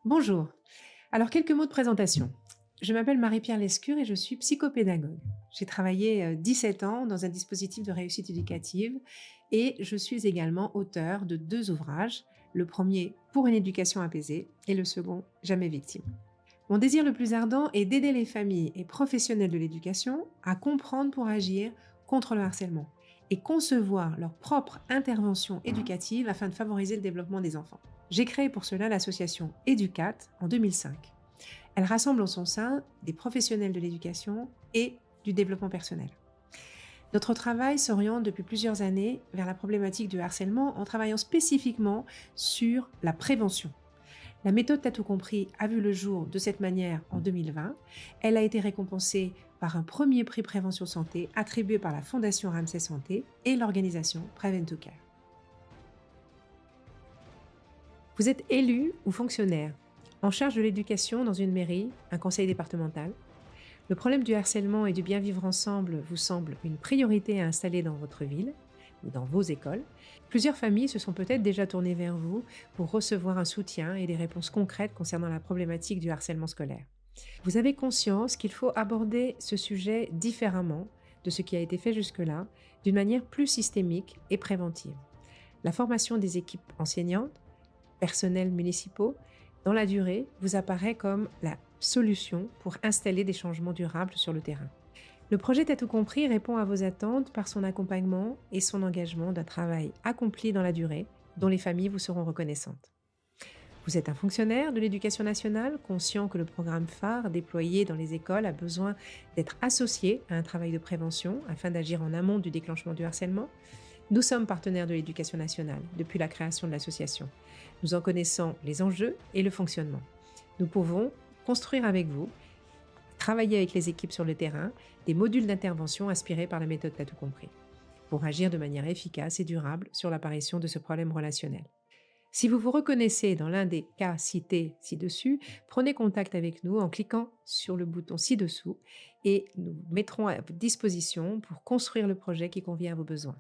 Bonjour. Alors, quelques mots de présentation. Je m'appelle Marie-Pierre Lescure et je suis psychopédagogue. J'ai travaillé 17 ans dans un dispositif de réussite éducative et je suis également auteur de 2 ouvrages. Le premier, Pour une éducation apaisée, et le second, Jamais victime. Mon désir le plus ardent est d'aider les familles et professionnels de l'éducation à comprendre pour agir contre le harcèlement et concevoir leur propre intervention éducative afin de favoriser le développement des enfants. J'ai créé pour cela l'association Educat en 2005. Elle rassemble en son sein des professionnels de l'éducation et du développement personnel. Notre travail s'oriente depuis plusieurs années vers la problématique du harcèlement en travaillant spécifiquement sur la prévention. La méthode T'as tout compris a vu le jour de cette manière en 2020. Elle a été récompensée par un premier prix Prévention Santé attribué par la Fondation Ramsay Santé et l'organisation Prevent to Care. Vous êtes élu ou fonctionnaire en charge de l'éducation dans une mairie, un conseil départemental. Le problème du harcèlement et du bien vivre ensemble vous semble une priorité à installer dans votre ville ou dans vos écoles. Plusieurs familles se sont peut-être déjà tournées vers vous pour recevoir un soutien et des réponses concrètes concernant la problématique du harcèlement scolaire. Vous avez conscience qu'il faut aborder ce sujet différemment de ce qui a été fait jusque-là, d'une manière plus systémique et préventive. La formation des équipes enseignantes, personnels municipaux, dans la durée, vous apparaît comme la solution pour installer des changements durables sur le terrain. Le projet T'as tout compris répond à vos attentes par son accompagnement et son engagement d'un travail accompli dans la durée, dont les familles vous seront reconnaissantes. Vous êtes un fonctionnaire de l'éducation nationale, conscient que le programme phare déployé dans les écoles a besoin d'être associé à un travail de prévention afin d'agir en amont du déclenchement du harcèlement. Nous sommes partenaires de l'éducation nationale depuis la création de l'association. Nous en connaissons les enjeux et le fonctionnement. Nous pouvons construire avec vous, travailler avec les équipes sur le terrain, des modules d'intervention inspirés par la méthode T'as tout compris, pour agir de manière efficace et durable sur l'apparition de ce problème relationnel. Si vous vous reconnaissez dans l'un des cas cités ci-dessus, prenez contact avec nous en cliquant sur le bouton ci-dessous et nous mettrons à votre disposition pour construire le projet qui convient à vos besoins.